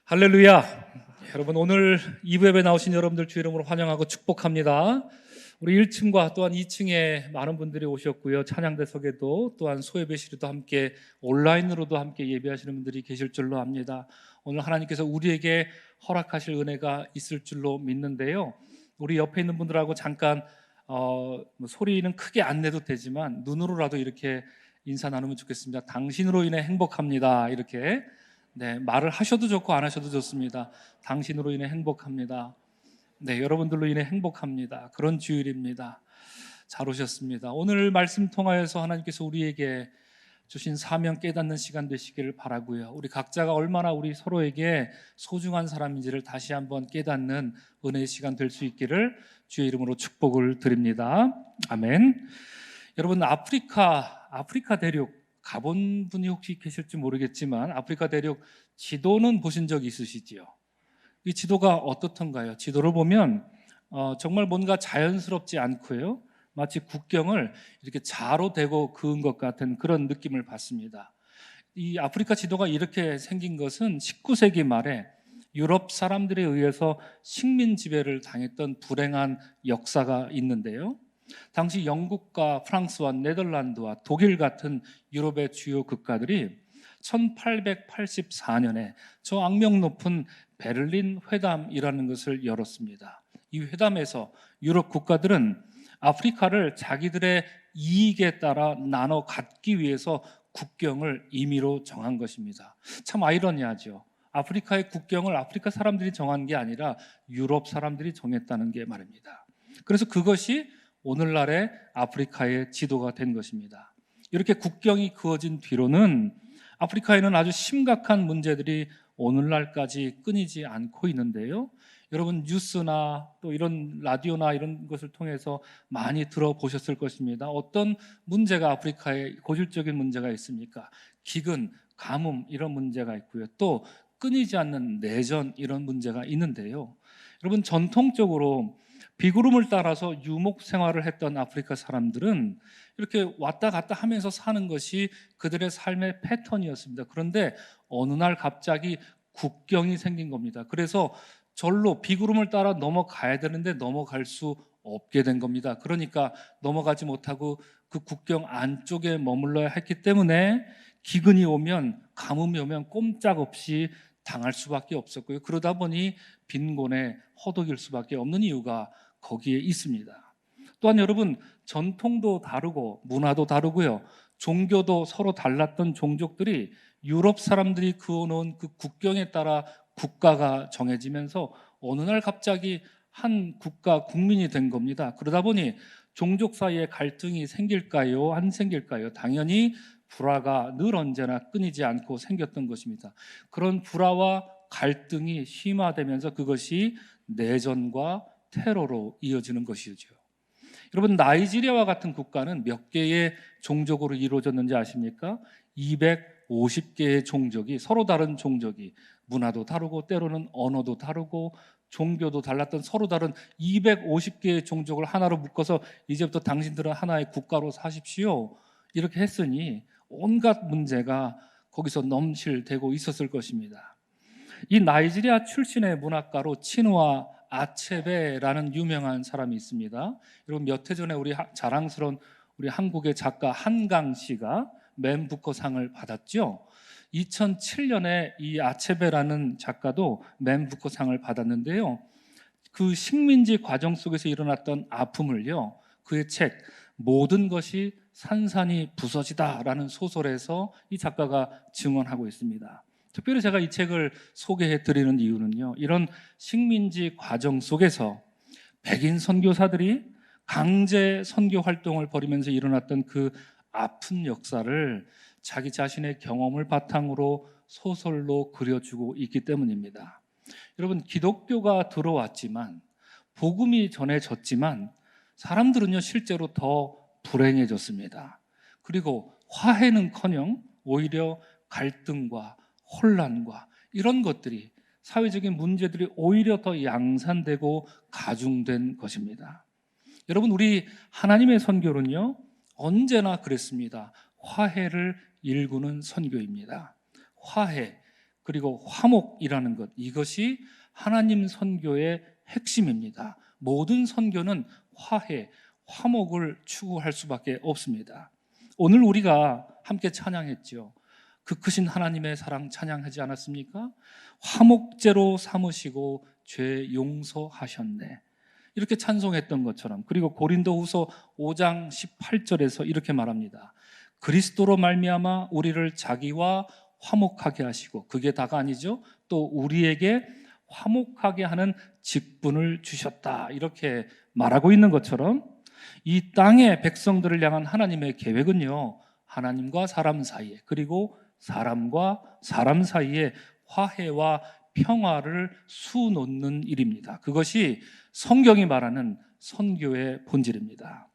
할렐루야. 여러분, 오늘 2부 예배 나오신 여러분들 주 이름으로 환영하고 축복합니다. 우리 1층과 또한 2층에 많은 분들이 오셨고요. 찬양대석에도 또한 소예배실에도 함께 온라인으로도 함께 예배하시는 분들이 계실 줄로 압니다. 오늘 하나님께서 우리에게 허락하실 은혜가 있을 줄로 믿는데요. 우리 옆에 있는 분들하고 잠깐 소리는 크게 안 내도 되지만 눈으로라도 이렇게 인사 나누면 좋겠습니다. 당신으로 인해 행복합니다. 이렇게 말을 하셔도 좋고 안 하셔도 좋습니다. 당신으로 인해 행복합니다. 여러분들로 인해 행복합니다. 그런 주일입니다. 잘 오셨습니다. 오늘 말씀 통하여서 하나님께서 우리에게 주신 사명 깨닫는 시간 되시기를 바라고요. 우리 각자가 얼마나 우리 서로에게 소중한 사람인지를 다시 한번 깨닫는 은혜의 시간 될 수 있기를 주의 이름으로 축복을 드립니다. 아멘. 여러분, 아프리카 대륙 가본 분이 혹시 계실지 모르겠지만 아프리카 대륙 지도는 보신 적 있으시지요? 이 지도가 어떻던가요? 지도를 보면 정말 뭔가 자연스럽지 않고요. 마치 국경을 이렇게 자로 대고 그은 것 같은 그런 느낌을 받습니다. 이 아프리카 지도가 이렇게 생긴 것은 19세기 말에 유럽 사람들에 의해서 식민 지배를 당했던 불행한 역사가 있는데요. 당시 영국과 프랑스와 네덜란드와 독일 같은 유럽의 주요 국가들이 1884년에 저 악명 높은 베를린 회담이라는 것을 열었습니다. 이 회담에서 유럽 국가들은 아프리카를 자기들의 이익에 따라 나눠 갖기 위해서 국경을 임의로 정한 것입니다. 참 아이러니하죠. 아프리카의 국경을 아프리카 사람들이 정한 게 아니라 유럽 사람들이 정했다는 게 말입니다. 그래서 그것이 오늘날의 아프리카의 지도가 된 것입니다. 이렇게 국경이 그어진 뒤로는 아프리카에는 아주 심각한 문제들이 오늘날까지 끊이지 않고 있는데요. 여러분, 뉴스나 또 이런 라디오나 이런 것을 통해서 많이 들어보셨을 것입니다. 어떤 문제가 아프리카에 고질적인 문제가 있습니까? 기근, 가뭄 이런 문제가 있고요. 또 끊이지 않는 내전 이런 문제가 있는데요. 여러분, 전통적으로 비구름을 따라서 유목 생활을 했던 아프리카 사람들은 이렇게 왔다 갔다 하면서 사는 것이 그들의 삶의 패턴이었습니다. 그런데 어느 날 갑자기 국경이 생긴 겁니다. 그래서 절로 비구름을 따라 넘어가야 되는데 넘어갈 수 없게 된 겁니다. 그러니까 넘어가지 못하고 그 국경 안쪽에 머물러야 했기 때문에 기근이 오면, 가뭄이 오면 꼼짝없이 당할 수밖에 없었고요. 그러다 보니 빈곤에 허덕일 수밖에 없는 이유가 거기에 있습니다. 또한 여러분, 전통도 다르고 문화도 다르고요. 종교도 서로 달랐던 종족들이 유럽 사람들이 그어놓은 그 국경에 따라 국가가 정해지면서 어느 날 갑자기 한 국가 국민이 된 겁니다. 그러다 보니 종족 사이에 갈등이 생길까요? 안 생길까요? 당연히 불화가 늘 언제나 끊이지 않고 생겼던 것입니다. 그런 불화와 갈등이 심화되면서 그것이 내전과 테러로 이어지는 것이죠. 여러분, 나이지리아와 같은 국가는 몇 개의 종족으로 이루어졌는지 아십니까? 250개의 종족이, 서로 다른 종족이, 문화도 다르고 때로는 언어도 다르고 종교도 달랐던 서로 다른 250개의 종족을 하나로 묶어서 이제부터 당신들은 하나의 국가로 사십시오, 이렇게 했으니 온갖 문제가 거기서 넘실대고 있었을 것입니다. 이 나이지리아 출신의 문학가로 치누아 아체베라는 유명한 사람이 있습니다. 여러분, 몇 해 전에 우리 자랑스러운 우리 한국의 작가 한강 씨가 맨 부커상을 받았죠. 2007년에 이 아체베라는 작가도 맨 부커상을 받았는데요. 그 식민지 과정 속에서 일어났던 아픔을요, 그의 책 모든 것이 산산이 부서지다라는 소설에서 이 작가가 증언하고 있습니다. 특별히 제가 이 책을 소개해 드리는 이유는요, 이런 식민지 과정 속에서 백인 선교사들이 강제 선교 활동을 벌이면서 일어났던 그 아픈 역사를 자기 자신의 경험을 바탕으로 소설로 그려주고 있기 때문입니다. 여러분, 기독교가 들어왔지만, 복음이 전해졌지만 사람들은요 실제로 더 불행해졌습니다. 그리고 화해는커녕 오히려 갈등과 혼란과 이런 것들이, 사회적인 문제들이 오히려 더 양산되고 가중된 것입니다. 여러분, 우리 하나님의 선교는요 언제나 그랬습니다. 화해를 일구는 선교입니다. 화해, 그리고 화목이라는 것, 이것이 하나님 선교의 핵심입니다. 모든 선교는 화해, 화목을 추구할 수밖에 없습니다. 오늘 우리가 함께 찬양했죠. 그 크신 하나님의 사랑 찬양하지 않았습니까? 화목제로 삼으시고 죄 용서하셨네. 이렇게 찬송했던 것처럼, 그리고 고린도후서 5장 18절에서 이렇게 말합니다. 그리스도로 말미암아 우리를 자기와 화목하게 하시고, 그게 다가 아니죠. 또 우리에게 화목하게 하는 직분을 주셨다. 이렇게 말하고 있는 것처럼 이 땅의 백성들을 향한 하나님의 계획은요, 하나님과 사람 사이에, 그리고 사람과 사람 사이에 화해와 평화를 수놓는 일입니다. 그것이 성경이 말하는 선교의 본질입니다.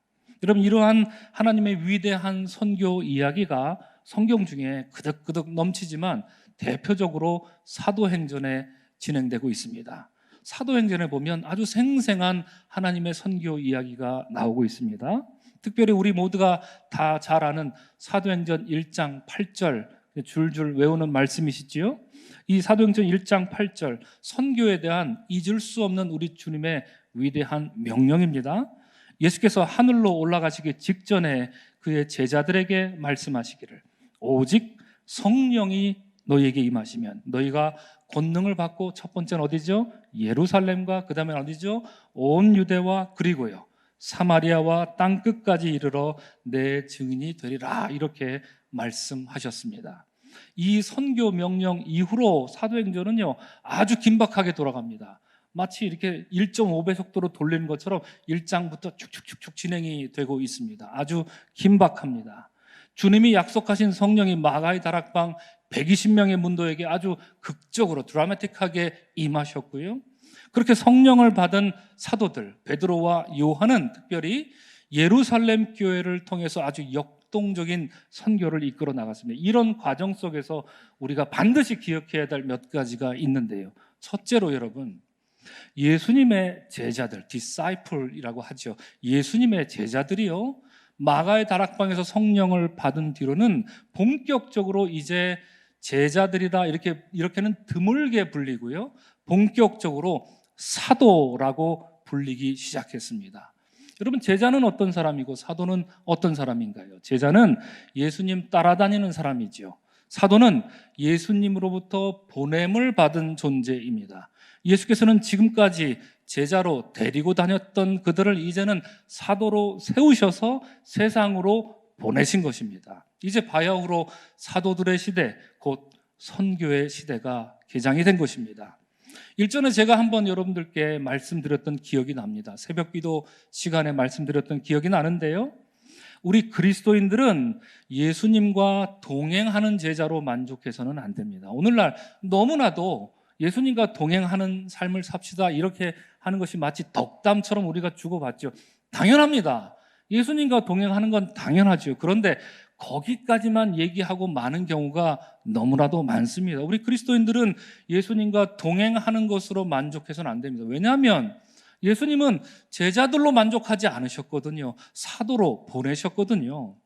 여러분, 이러한 하나님의 위대한 선교 이야기가 성경 중에 그득그득 넘치지만 대표적으로 사도행전에 진행되고 있습니다. 사도행전에 보면 아주 생생한 하나님의 선교 이야기가 나오고 있습니다. 특별히 우리 모두가 다 잘 아는 사도행전 1장 8절, 줄줄 외우는 말씀이시지요. 이 사도행전 1장 8절, 선교에 대한 잊을 수 없는 우리 주님의 위대한 명령입니다. 예수께서 하늘로 올라가시기 직전에 그의 제자들에게 말씀하시기를, 오직 성령이 너희에게 임하시면 너희가 권능을 받고, 첫 번째는 어디죠? 예루살렘과 그 다음에 어디죠? 온 유대와 그리고요 사마리아와 땅끝까지 이르러 내 증인이 되리라. 이렇게 말씀하셨습니다. 이 선교 명령 이후로 사도행전은요 아주 긴박하게 돌아갑니다. 마치 이렇게 1.5배 속도로 돌리는 것처럼 1장부터 쭉쭉쭉쭉 진행이 되고 있습니다. 아주 긴박합니다. 주님이 약속하신 성령이 마가의 다락방 120명의 문도에게 아주 극적으로 드라마틱하게 임하셨고요. 그렇게 성령을 받은 사도들 베드로와 요한은 특별히 예루살렘 교회를 통해서 아주 역동적인 선교를 이끌어 나갔습니다. 이런 과정 속에서 우리가 반드시 기억해야 될 몇 가지가 있는데요. 첫째로 여러분, 예수님의 제자들, 디사이플이라고 하죠. 예수님의 제자들이요, 마가의 다락방에서 성령을 받은 뒤로는 본격적으로 이제 제자들이다 이렇게는 드물게 불리고요, 본격적으로 사도라고 불리기 시작했습니다. 여러분, 제자는 어떤 사람이고 사도는 어떤 사람인가요? 제자는 예수님 따라다니는 사람이죠. 사도는 예수님으로부터 보냄을 받은 존재입니다. 예수께서는 지금까지 제자로 데리고 다녔던 그들을 이제는 사도로 세우셔서 세상으로 보내신 것입니다. 이제 바야흐로 사도들의 시대, 곧 선교의 시대가 개장이 된 것입니다. 일전에 제가 한번 여러분들께 말씀드렸던 기억이 납니다. 새벽기도 시간에 말씀드렸던 기억이 나는데요, 우리 그리스도인들은 예수님과 동행하는 제자로 만족해서는 안 됩니다. 오늘날 너무나도 예수님과 동행하는 삶을 삽시다 이렇게 하는 것이 마치 덕담처럼 우리가 주고받죠. 당연합니다. 예수님과 동행하는 건 당연하죠. 그런데 거기까지만 얘기하고 마는 경우가 너무나도 많습니다. 우리 그리스도인들은 예수님과 동행하는 것으로 만족해서는 안 됩니다. 왜냐하면 예수님은 제자들로 만족하지 않으셨거든요. 사도로 보내셨거든요.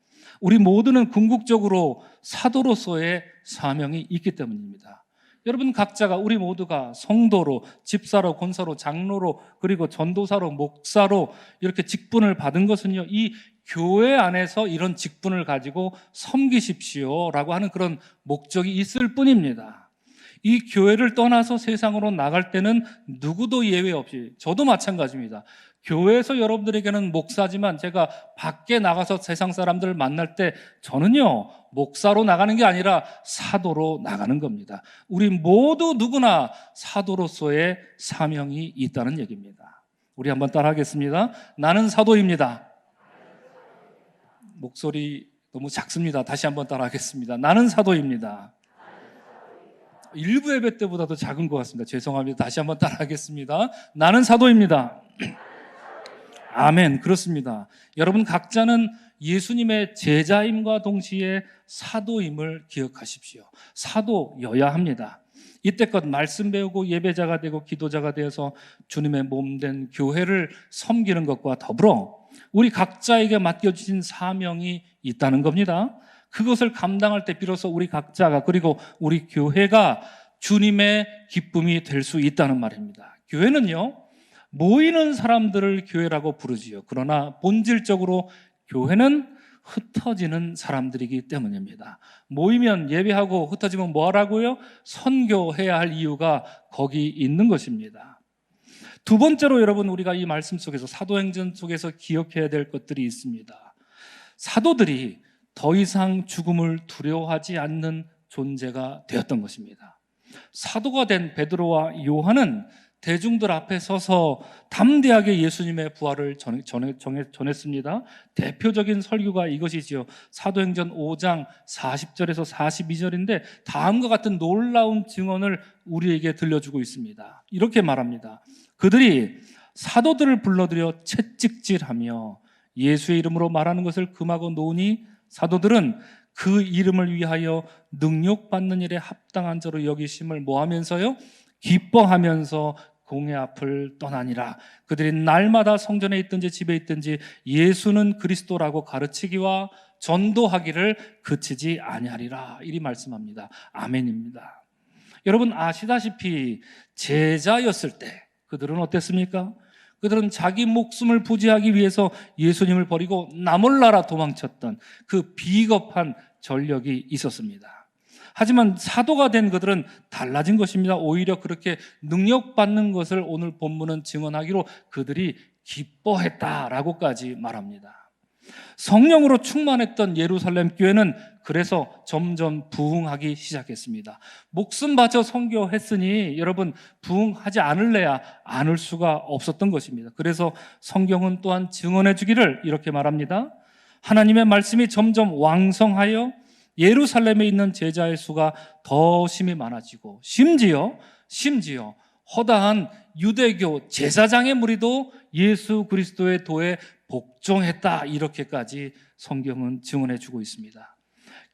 우리 모두는 궁극적으로 사도로서의 사명이 있기 때문입니다. 여러분 각자가, 우리 모두가 성도로, 집사로, 권사로, 장로로, 그리고 전도사로, 목사로 이렇게 직분을 받은 것은요, 이 교회 안에서 이런 직분을 가지고 섬기십시오라고 하는 그런 목적이 있을 뿐입니다. 이 교회를 떠나서 세상으로 나갈 때는 누구도 예외 없이, 저도 마찬가지입니다. 교회에서 여러분들에게는 목사지만 제가 밖에 나가서 세상 사람들을 만날 때 저는요, 목사로 나가는 게 아니라 사도로 나가는 겁니다. 우리 모두 누구나 사도로서의 사명이 있다는 얘기입니다. 우리 한번 따라하겠습니다. 나는 사도입니다. 목소리 너무 작습니다. 다시 한번 따라하겠습니다. 나는 사도입니다. 일부 예배 때보다도 작은 것 같습니다. 죄송합니다. 다시 한번 따라하겠습니다. 나는 사도입니다. 아멘. 그렇습니다. 여러분 각자는 예수님의 제자임과 동시에 사도임을 기억하십시오. 사도여야 합니다. 이때껏 말씀 배우고 예배자가 되고 기도자가 되어서 주님의 몸된 교회를 섬기는 것과 더불어 우리 각자에게 맡겨주신 사명이 있다는 겁니다. 그것을 감당할 때 비로소 우리 각자가, 그리고 우리 교회가 주님의 기쁨이 될 수 있다는 말입니다. 교회는요, 모이는 사람들을 교회라고 부르지요. 그러나 본질적으로 교회는 흩어지는 사람들이기 때문입니다. 모이면 예배하고 흩어지면 뭐 하라고요? 선교해야 할 이유가 거기 있는 것입니다. 두 번째로 여러분, 우리가 이 말씀 속에서, 사도행전 속에서 기억해야 될 것들이 있습니다. 사도들이 더 이상 죽음을 두려워하지 않는 존재가 되었던 것입니다. 사도가 된 베드로와 요한은 대중들 앞에 서서 담대하게 예수님의 부활을 전했습니다. 대표적인 설교가 이것이지요. 사도행전 5장 40절에서 42절인데 다음과 같은 놀라운 증언을 우리에게 들려주고 있습니다. 이렇게 말합니다. 그들이 사도들을 불러들여 채찍질하며 예수의 이름으로 말하는 것을 금하고 놓으니 사도들은 그 이름을 위하여 능욕받는 일에 합당한 자로 여기심을 뭐하면서요? 기뻐하면서 공회 앞을 떠나니라. 그들이 날마다 성전에 있든지 집에 있든지 예수는 그리스도라고 가르치기와 전도하기를 그치지 아니하리라. 이리 말씀합니다. 아멘입니다. 여러분 아시다시피 제자였을 때 그들은 어땠습니까? 그들은 자기 목숨을 부지하기 위해서 예수님을 버리고 나몰라라 도망쳤던 그 비겁한 전력이 있었습니다. 하지만 사도가 된 그들은 달라진 것입니다. 오히려 그렇게 능력받는 것을 오늘 본문은 증언하기로 그들이 기뻐했다라고까지 말합니다. 성령으로 충만했던 예루살렘 교회는 그래서 점점 부흥하기 시작했습니다. 목숨 바쳐 선교했으니 여러분 부흥하지 않을래야 않을 수가 없었던 것입니다. 그래서 성경은 또한 증언해 주기를 이렇게 말합니다. 하나님의 말씀이 점점 왕성하여 예루살렘에 있는 제자의 수가 더 심히 많아지고 심지어 허다한 유대교 제사장의 무리도 예수 그리스도의 도에 복종했다. 이렇게까지 성경은 증언해 주고 있습니다.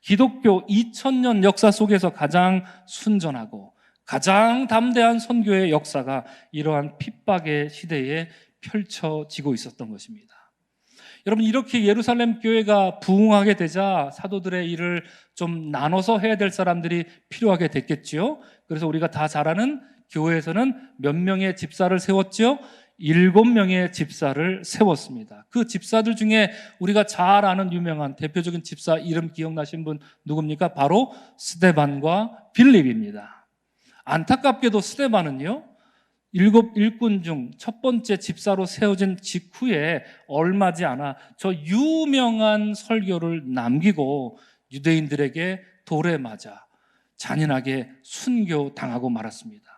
기독교 2000년 역사 속에서 가장 순전하고 가장 담대한 선교의 역사가 이러한 핍박의 시대에 펼쳐지고 있었던 것입니다. 여러분 이렇게 예루살렘 교회가 부흥하게 되자 사도들의 일을 좀 나눠서 해야 될 사람들이 필요하게 됐겠지요. 그래서 우리가 다 잘 아는 교회에서는 몇 명의 집사를 세웠죠? 7명의 집사를 세웠습니다. 그 집사들 중에 우리가 잘 아는 유명한 대표적인 집사 이름 기억나신 분 누굽니까? 바로 스데반과 빌립입니다. 안타깝게도 스데반은요 7 일꾼 중 첫 번째 집사로 세워진 직후에 얼마지 않아 저 유명한 설교를 남기고 유대인들에게 돌에 맞아 잔인하게 순교당하고 말았습니다.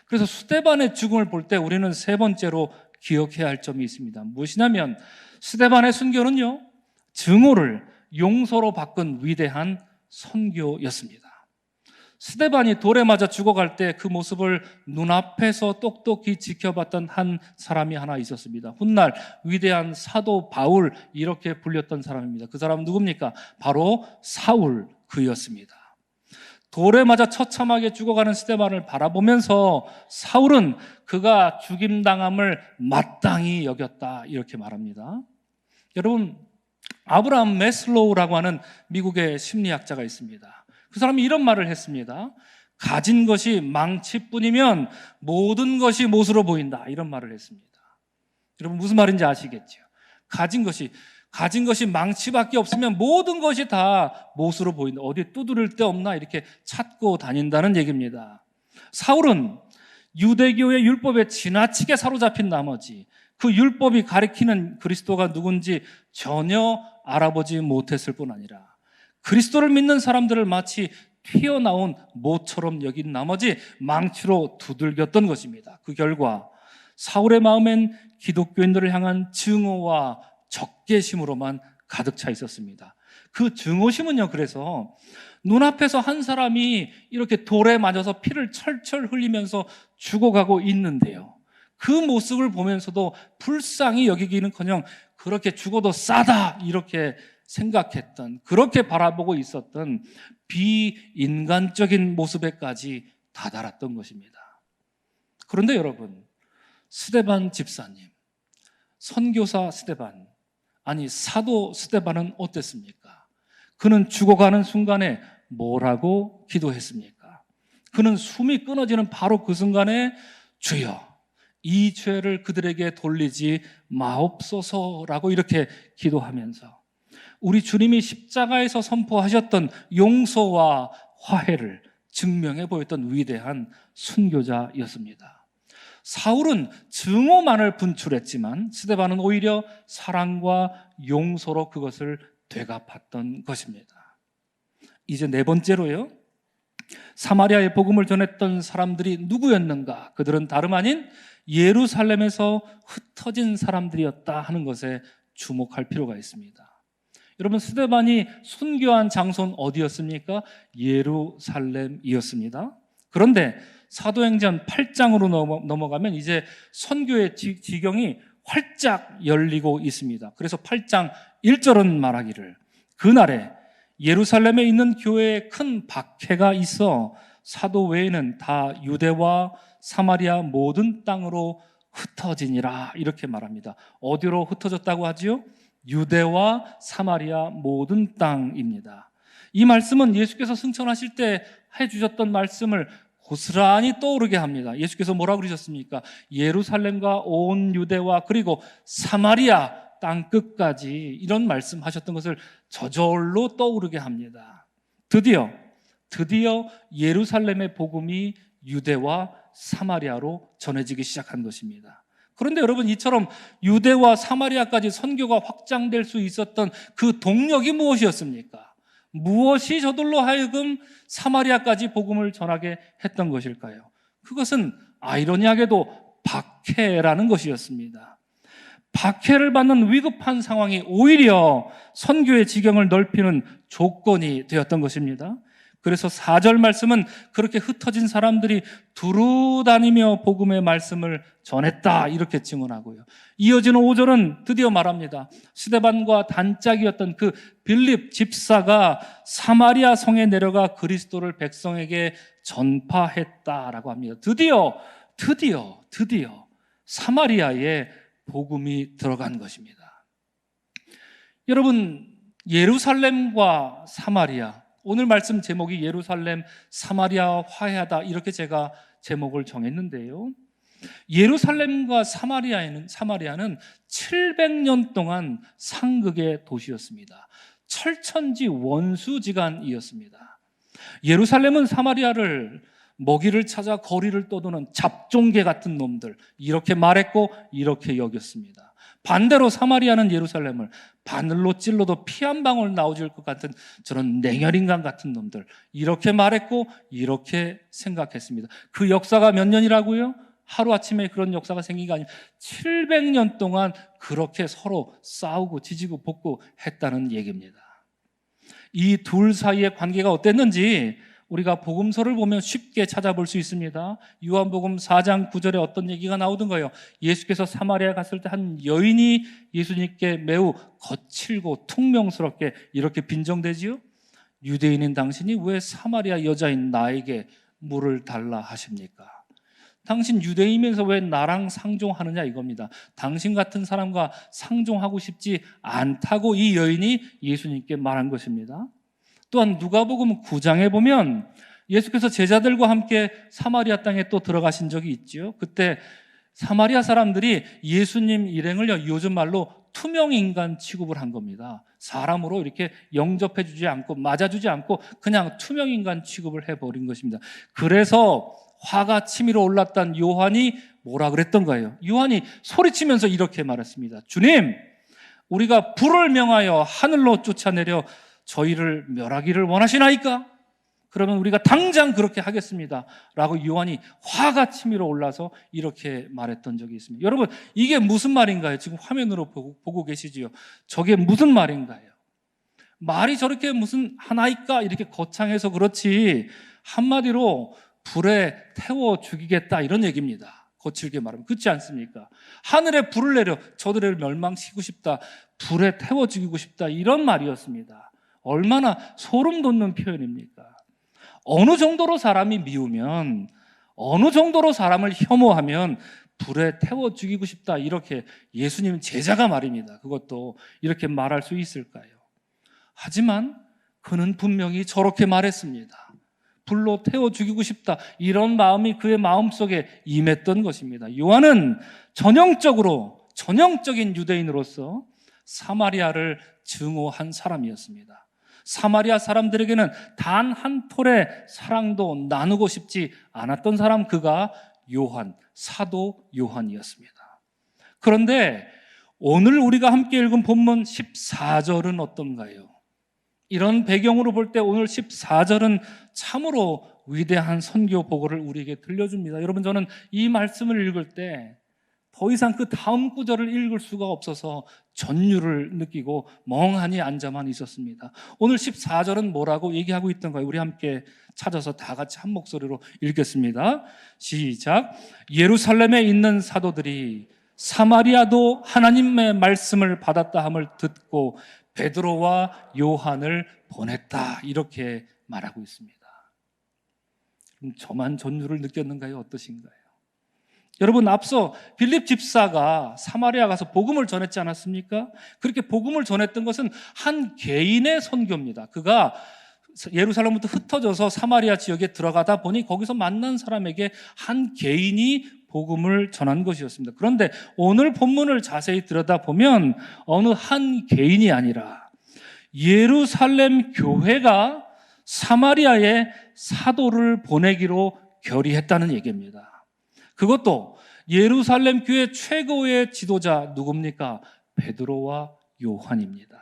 그래서 스데반의 죽음을 볼 때 우리는 세 번째로 기억해야 할 점이 있습니다. 무엇이냐면 스데반의 순교는요 증오를 용서로 바꾼 위대한 선교였습니다. 스데반이 돌에 맞아 죽어갈 때 그 모습을 눈앞에서 똑똑히 지켜봤던 한 사람이 하나 있었습니다. 훗날 위대한 사도 바울 이렇게 불렸던 사람입니다. 그 사람은 누굽니까? 바로 사울 그였습니다. 돌에 맞아 처참하게 죽어가는 스데반을 바라보면서 사울은 그가 죽임당함을 마땅히 여겼다 이렇게 말합니다. 여러분 아브라함 매슬로우라고 하는 미국의 심리학자가 있습니다. 그 사람이 이런 말을 했습니다. 가진 것이 망치뿐이면 모든 것이 못으로 보인다 이런 말을 했습니다. 여러분 무슨 말인지 아시겠죠? 가진 것이 망치밖에 없으면 모든 것이 다 못으로 보인다. 어디 두드릴 데 없나 이렇게 찾고 다닌다는 얘기입니다. 사울은 유대교의 율법에 지나치게 사로잡힌 나머지 그 율법이 가리키는 그리스도가 누군지 전혀 알아보지 못했을 뿐 아니라 그리스도를 믿는 사람들을 마치 튀어나온 모처럼 여긴 나머지 망치로 두들겼던 것입니다. 그 결과 사울의 마음엔 기독교인들을 향한 증오와 적개심으로만 가득 차 있었습니다. 그 증오심은요, 그래서 눈앞에서 한 사람이 이렇게 돌에 맞아서 피를 철철 흘리면서 죽어가고 있는데요. 그 모습을 보면서도 불쌍히 여기기는커녕 그렇게 죽어도 싸다 이렇게 생각했던, 그렇게 바라보고 있었던 비인간적인 모습에까지 다다랐던 것입니다. 그런데 여러분, 스데반 집사님, 선교사 스데반, 아니 사도 스데반은 어땠습니까? 그는 죽어가는 순간에 뭐라고 기도했습니까? 그는 숨이 끊어지는 바로 그 순간에 주여 이 죄를 그들에게 돌리지 마옵소서라고 이렇게 기도하면서 우리 주님이 십자가에서 선포하셨던 용서와 화해를 증명해 보였던 위대한 순교자였습니다. 사울은 증오만을 분출했지만 스데반은 오히려 사랑과 용서로 그것을 되갚았던 것입니다. 이제 네 번째로요, 사마리아의 복음을 전했던 사람들이 누구였는가? 그들은 다름 아닌 예루살렘에서 흩어진 사람들이었다 하는 것에 주목할 필요가 있습니다. 여러분, 스데반이 순교한 장소는 어디였습니까? 예루살렘이었습니다. 그런데 사도행전 8장으로 넘어가면 이제 선교의 지경이 활짝 열리고 있습니다. 그래서 8장 1절은 말하기를 그날에 예루살렘에 있는 교회에 큰 박해가 있어 사도 외에는 다 유대와 사마리아 모든 땅으로 흩어지니라 이렇게 말합니다. 어디로 흩어졌다고 하지요? 유대와 사마리아 모든 땅입니다. 이 말씀은 예수께서 승천하실 때 해주셨던 말씀을 고스란히 떠오르게 합니다. 예수께서 뭐라고 그러셨습니까? 예루살렘과 온 유대와 그리고 사마리아 땅 끝까지 이런 말씀하셨던 것을 저절로 떠오르게 합니다. 드디어 예루살렘의 복음이 유대와 사마리아로 전해지기 시작한 것입니다. 그런데 여러분, 이처럼 유대와 사마리아까지 선교가 확장될 수 있었던 그 동력이 무엇이었습니까? 무엇이 저들로 하여금 사마리아까지 복음을 전하게 했던 것일까요? 그것은 아이러니하게도 박해라는 것이었습니다. 박해를 받는 위급한 상황이 오히려 선교의 지경을 넓히는 조건이 되었던 것입니다. 그래서 4절 말씀은 그렇게 흩어진 사람들이 두루 다니며 복음의 말씀을 전했다 이렇게 증언하고요. 이어지는 5절은 드디어 말합니다. 스데반과 단짝이었던 그 빌립 집사가 사마리아 성에 내려가 그리스도를 백성에게 전파했다라고 합니다. 드디어 사마리아에 복음이 들어간 것입니다. 여러분, 예루살렘과 사마리아, 오늘 말씀 제목이 예루살렘 사마리아 화해하다 이렇게 제가 제목을 정했는데요. 예루살렘과 사마리아는 700년 동안 상극의 도시였습니다. 철천지 원수지간이었습니다. 예루살렘은 사마리아를 먹이를 찾아 거리를 떠도는 잡종개 같은 놈들 이렇게 말했고 이렇게 여겼습니다. 반대로 사마리아는 예루살렘을 바늘로 찔러도 피 한 방울 나오질 것 같은 저런 냉혈인간 같은 놈들 이렇게 말했고 이렇게 생각했습니다. 그 역사가 몇 년이라고요? 하루아침에 그런 역사가 생긴 게 아니라 700년 동안 그렇게 서로 싸우고 지지고 볶고 했다는 얘기입니다. 이 둘 사이의 관계가 어땠는지 우리가 복음서를 보면 쉽게 찾아볼 수 있습니다. 요한복음 4장 9절에 어떤 얘기가 나오던가요? 예수께서 사마리아 갔을 때 한 여인이 예수님께 매우 거칠고 퉁명스럽게 이렇게 빈정대지요. 유대인인 당신이 왜 사마리아 여자인 나에게 물을 달라 하십니까? 당신 유대인이면서 왜 나랑 상종하느냐 이겁니다. 당신 같은 사람과 상종하고 싶지 않다고 이 여인이 예수님께 말한 것입니다. 또한 누가복음 9장에 보면 예수께서 제자들과 함께 사마리아 땅에 또 들어가신 적이 있죠. 그때 사마리아 사람들이 예수님 일행을 요즘 말로 투명인간 취급을 한 겁니다. 사람으로 이렇게 영접해주지 않고 맞아주지 않고 그냥 투명인간 취급을 해버린 것입니다. 그래서 화가 치밀어 올랐던 요한이 뭐라 그랬던 거예요? 요한이 소리치면서 이렇게 말했습니다. 주님, 우리가 불을 명하여 하늘로 쫓아내려 저희를 멸하기를 원하시나이까? 그러면 우리가 당장 그렇게 하겠습니다 라고 요한이 화가 치밀어 올라서 이렇게 말했던 적이 있습니다. 여러분, 이게 무슨 말인가요? 지금 화면으로 보고 계시지요? 저게 무슨 말인가요? 말이 저렇게 무슨 하나이까 이렇게 거창해서 그렇지 한마디로 불에 태워 죽이겠다 이런 얘기입니다. 거칠게 말하면 그렇지 않습니까? 하늘에 불을 내려 저들을 멸망시키고 싶다, 불에 태워 죽이고 싶다 이런 말이었습니다. 얼마나 소름 돋는 표현입니까? 어느 정도로 사람이 미우면, 어느 정도로 사람을 혐오하면 불에 태워 죽이고 싶다 이렇게 예수님 제자가 말입니다. 그것도 이렇게 말할 수 있을까요? 하지만 그는 분명히 저렇게 말했습니다. 불로 태워 죽이고 싶다, 이런 마음이 그의 마음속에 임했던 것입니다. 요한은 전형적인 유대인으로서 사마리아를 증오한 사람이었습니다. 사마리아 사람들에게는 단 한 톨의 사랑도 나누고 싶지 않았던 사람, 그가 사도 요한이었습니다. 그런데 오늘 우리가 함께 읽은 본문 14절은 어떤가요? 이런 배경으로 볼 때 오늘 14절은 참으로 위대한 선교 보고를 우리에게 들려줍니다. 여러분, 저는 이 말씀을 읽을 때 더 이상 그 다음 구절을 읽을 수가 없어서 전율을 느끼고 멍하니 앉아만 있었습니다. 오늘 14절은 뭐라고 얘기하고 있던가요? 우리 함께 찾아서 다 같이 한 목소리로 읽겠습니다. 시작. 예루살렘에 있는 사도들이 사마리아도 하나님의 말씀을 받았다 함을 듣고 베드로와 요한을 보냈다, 이렇게 말하고 있습니다. 그럼 저만 전율을 느꼈는가요? 어떠신가요? 여러분, 앞서 빌립 집사가 사마리아 가서 복음을 전했지 않았습니까? 그렇게 복음을 전했던 것은 한 개인의 선교입니다. 그가 예루살렘부터 흩어져서 사마리아 지역에 들어가다 보니 거기서 만난 사람에게 한 개인이 복음을 전한 것이었습니다. 그런데 오늘 본문을 자세히 들여다보면 어느 한 개인이 아니라 예루살렘 교회가 사마리아에 사도를 보내기로 결의했다는 얘기입니다. 그것도 예루살렘 교회 최고의 지도자 누굽니까? 베드로와 요한입니다.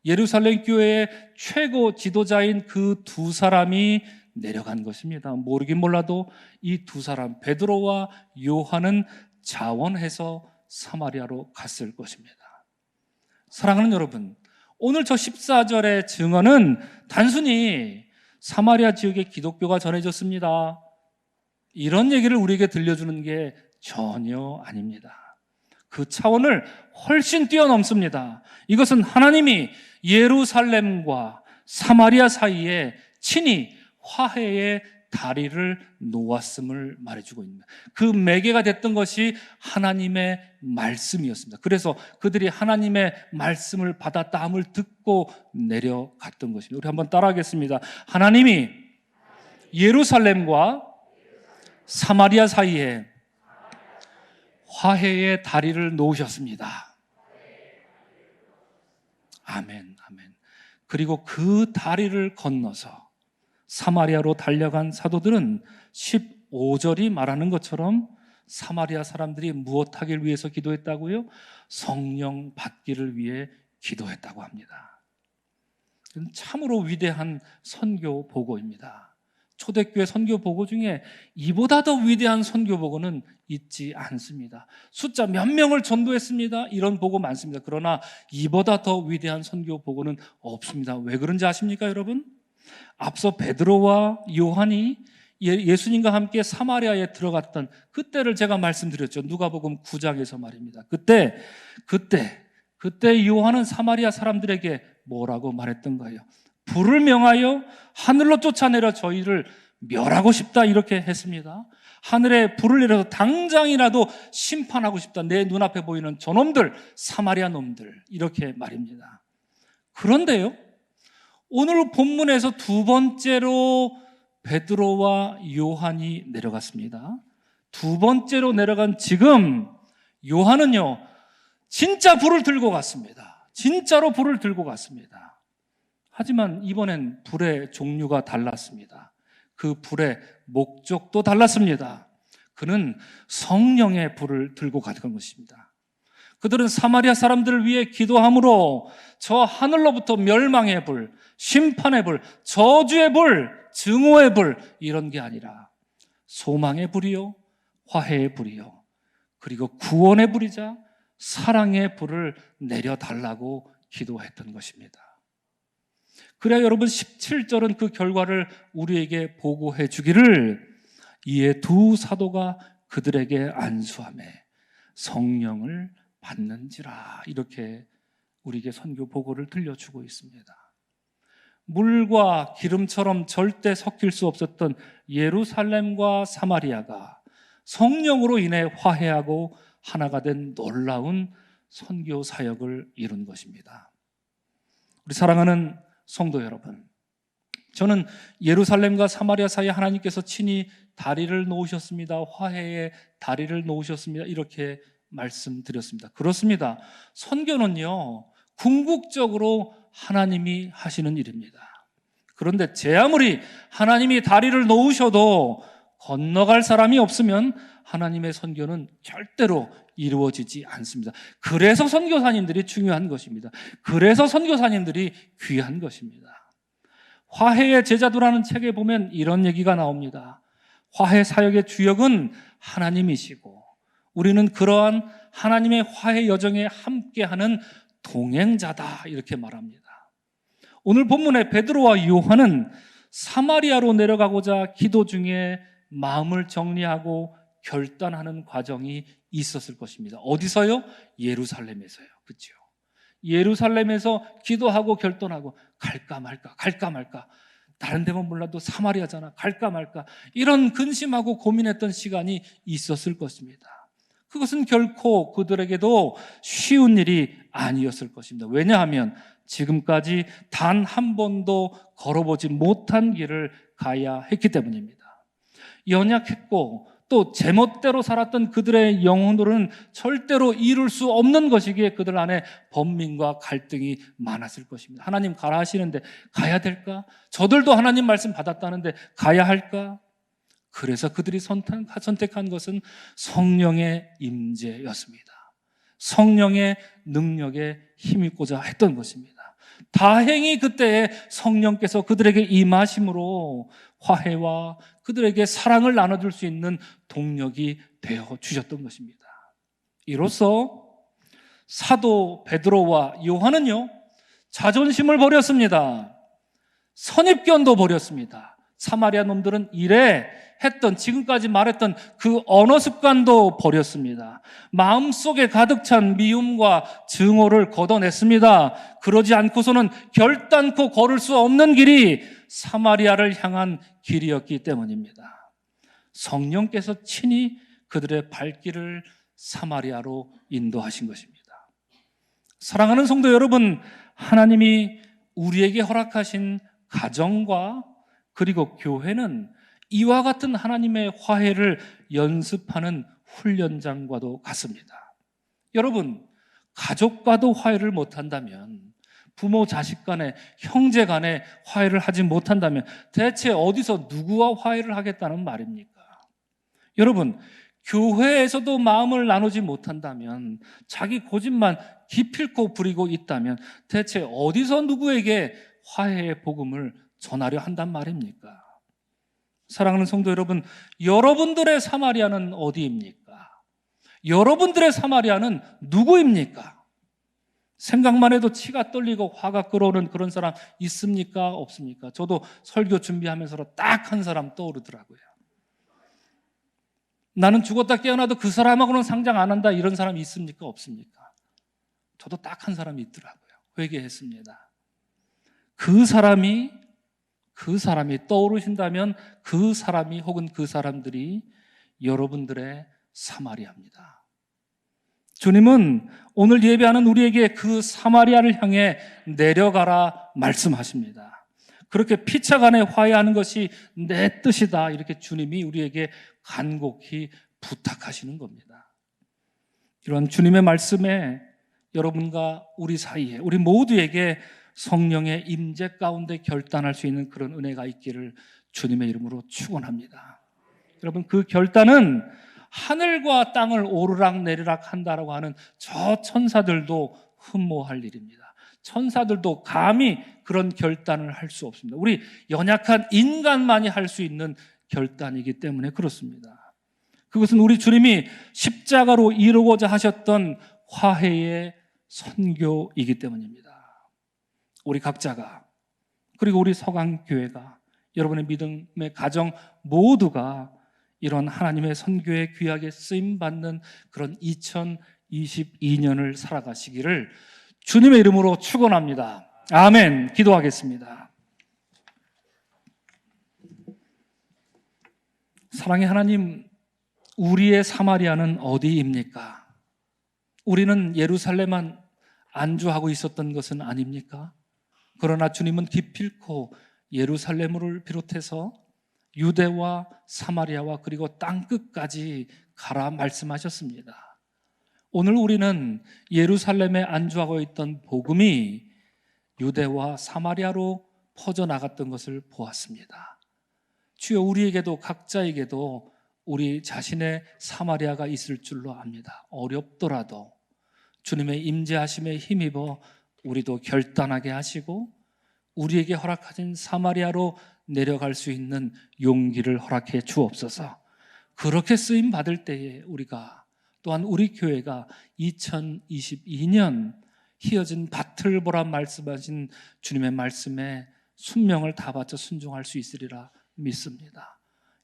예루살렘 교회의 최고 지도자인 그 두 사람이 내려간 것입니다. 모르긴 몰라도 이 두 사람, 베드로와 요한은 자원해서 사마리아로 갔을 것입니다. 사랑하는 여러분, 오늘 저 14절의 증언은 단순히 사마리아 지역에 기독교가 전해졌습니다, 이런 얘기를 우리에게 들려주는 게 전혀 아닙니다. 그 차원을 훨씬 뛰어넘습니다. 이것은 하나님이 예루살렘과 사마리아 사이에 친히 화해의 다리를 놓았음을 말해주고 있습니다. 그 매개가 됐던 것이 하나님의 말씀이었습니다. 그래서 그들이 하나님의 말씀을 받았다 함을 듣고 내려갔던 것입니다. 우리 한번 따라하겠습니다. 하나님이 예루살렘과 사마리아 사이에 화해의 다리를 놓으셨습니다. 아멘, 아멘. 그리고 그 다리를 건너서 사마리아로 달려간 사도들은 15절이 말하는 것처럼 사마리아 사람들이 무엇하길 위해서 기도했다고요? 성령 받기를 위해 기도했다고 합니다. 참으로 위대한 선교 보고입니다. 초대교회 선교 보고 중에 이보다 더 위대한 선교 보고는 있지 않습니다. 숫자 몇 명을 전도했습니다, 이런 보고 많습니다. 그러나 이보다 더 위대한 선교 보고는 없습니다. 왜 그런지 아십니까, 여러분? 앞서 베드로와 요한이 예수님과 함께 사마리아에 들어갔던 그때를 제가 말씀드렸죠. 누가복음 9장에서 말입니다. 그때 요한은 사마리아 사람들에게 뭐라고 말했던가요? 불을 명하여 하늘로 쫓아내려 저희를 멸하고 싶다, 이렇게 했습니다. 하늘에 불을 내려서 당장이라도 심판하고 싶다, 내 눈앞에 보이는 저놈들, 사마리아 놈들, 이렇게 말입니다. 그런데요, 오늘 본문에서 두 번째로 베드로와 요한이 내려갔습니다. 두 번째로 내려간 지금 요한은요, 진짜 불을 들고 갔습니다. 진짜로 불을 들고 갔습니다. 하지만 이번엔 불의 종류가 달랐습니다. 그 불의 목적도 달랐습니다. 그는 성령의 불을 들고 갔던 것입니다. 그들은 사마리아 사람들을 위해 기도함으로 저 하늘로부터 멸망의 불, 심판의 불, 저주의 불, 증오의 불, 이런 게 아니라 소망의 불이요, 화해의 불이요, 그리고 구원의 불이자 사랑의 불을 내려달라고 기도했던 것입니다. 그래야 여러분 17절은 그 결과를 우리에게 보고해 주기를, 이에 두 사도가 그들에게 안수하며 성령을 받는지라, 이렇게 우리에게 선교 보고를 들려주고 있습니다. 물과 기름처럼 절대 섞일 수 없었던 예루살렘과 사마리아가 성령으로 인해 화해하고 하나가 된 놀라운 선교 사역을 이룬 것입니다. 우리 사랑하는 성도 여러분, 저는 예루살렘과 사마리아 사이에 하나님께서 친히 다리를 놓으셨습니다. 화해의 다리를 놓으셨습니다. 이렇게 말씀드렸습니다. 그렇습니다. 선교는요, 궁극적으로 하나님이 하시는 일입니다. 그런데 제 아무리 하나님이 다리를 놓으셔도 건너갈 사람이 없으면 하나님의 선교는 절대로 이루어지지 않습니다. 그래서 선교사님들이 중요한 것입니다. 그래서 선교사님들이 귀한 것입니다. 화해의 제자도라는 책에 보면 이런 얘기가 나옵니다. 화해 사역의 주역은 하나님이시고 우리는 그러한 하나님의 화해 여정에 함께하는 동행자다, 이렇게 말합니다. 오늘 본문의 베드로와 요한은 사마리아로 내려가고자 기도 중에 마음을 정리하고 결단하는 과정이 있었을 것입니다. 어디서요? 예루살렘에서요. 그렇죠? 예루살렘에서 기도하고 결단하고 갈까 말까, 갈까 말까. 다른 데면 몰라도 사마리아잖아, 갈까 말까. 이런 근심하고 고민했던 시간이 있었을 것입니다. 그것은 결코 그들에게도 쉬운 일이 아니었을 것입니다. 왜냐하면 지금까지 단 한 번도 걸어보지 못한 길을 가야 했기 때문입니다. 연약했고 또 제멋대로 살았던 그들의 영혼으로는 절대로 이룰 수 없는 것이기에 그들 안에 번민과 갈등이 많았을 것입니다. 하나님 가라 하시는데 가야 될까? 저들도 하나님 말씀 받았다는데 가야 할까? 그래서 그들이 선택한 것은 성령의 임재였습니다. 성령의 능력에 힘입고자 했던 것입니다. 다행히 그때에 성령께서 그들에게 임하심으로 화해와 그들에게 사랑을 나눠줄 수 있는 동력이 되어 주셨던 것입니다. 이로써 사도 베드로와 요한은요, 자존심을 버렸습니다. 선입견도 버렸습니다. 사마리아 놈들은 이래 했던, 지금까지 말했던 그 언어 습관도 버렸습니다. 마음속에 가득 찬 미움과 증오를 걷어냈습니다. 그러지 않고서는 결단코 걸을 수 없는 길이 사마리아를 향한 길이었기 때문입니다. 성령께서 친히 그들의 발길을 사마리아로 인도하신 것입니다. 사랑하는 성도 여러분, 하나님이 우리에게 허락하신 가정과 그리고 교회는 이와 같은 하나님의 화해를 연습하는 훈련장과도 같습니다. 여러분, 가족과도 화해를 못한다면, 부모 자식 간에, 형제 간에 화해를 하지 못한다면 대체 어디서 누구와 화해를 하겠다는 말입니까? 여러분, 교회에서도 마음을 나누지 못한다면, 자기 고집만 기필코 부리고 있다면 대체 어디서 누구에게 화해의 복음을 전하려 한단 말입니까? 사랑하는 성도 여러분, 여러분들의 사마리아는 어디입니까? 여러분들의 사마리아는 누구입니까? 생각만 해도 치가 떨리고 화가 끓어오는 그런 사람 있습니까? 없습니까? 저도 설교 준비하면서 딱 한 사람 떠오르더라고요. 나는 죽었다 깨어나도 그 사람하고는 상장 안 한다, 이런 사람이 있습니까? 없습니까? 저도 딱 한 사람이 있더라고요. 회개했습니다. 그 사람이 떠오르신다면 그 사람이 혹은 그 사람들이 여러분들의 사마리아입니다. 주님은 오늘 예배하는 우리에게 그 사마리아를 향해 내려가라 말씀하십니다. 그렇게 피차간에 화해하는 것이 내 뜻이다, 이렇게 주님이 우리에게 간곡히 부탁하시는 겁니다. 이런 주님의 말씀에 여러분과 우리 사이에, 우리 모두에게 성령의 임재 가운데 결단할 수 있는 그런 은혜가 있기를 주님의 이름으로 축원합니다. 여러분, 그 결단은 하늘과 땅을 오르락 내리락 한다라고 하는 저 천사들도 흠모할 일입니다. 천사들도 감히 그런 결단을 할 수 없습니다. 우리 연약한 인간만이 할 수 있는 결단이기 때문에 그렇습니다. 그것은 우리 주님이 십자가로 이루고자 하셨던 화해의 선교이기 때문입니다. 우리 각자가, 그리고 우리 서강교회가, 여러분의 믿음의 가정 모두가 이런 하나님의 선교에 귀하게 쓰임받는 그런 2022년을 살아가시기를 주님의 이름으로 축원합니다. 아멘. 기도하겠습니다. 사랑의 하나님, 우리의 사마리아는 어디입니까? 우리는 예루살렘만 안주하고 있었던 것은 아닙니까? 그러나 주님은 기필코 예루살렘을 비롯해서 유대와 사마리아와 그리고 땅끝까지 가라 말씀하셨습니다. 오늘 우리는 예루살렘에 안주하고 있던 복음이 유대와 사마리아로 퍼져나갔던 것을 보았습니다. 주여, 우리에게도 각자에게도 우리 자신의 사마리아가 있을 줄로 압니다. 어렵더라도 주님의 임재하심에 힘입어 우리도 결단하게 하시고 우리에게 허락하신 사마리아로 내려갈 수 있는 용기를 허락해 주옵소서. 그렇게 쓰임 받을 때에 우리가 또한 우리 교회가 2022년 희어진 밭을 보라 말씀하신 주님의 말씀에 순명을 다 바쳐 순종할 수 있으리라 믿습니다.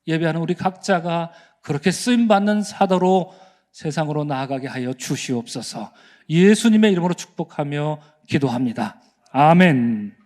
예배하는 우리 각자가 그렇게 쓰임받는 사도로 세상으로 나아가게 하여 주시옵소서. 예수님의 이름으로 축복하며 기도합니다. 아멘.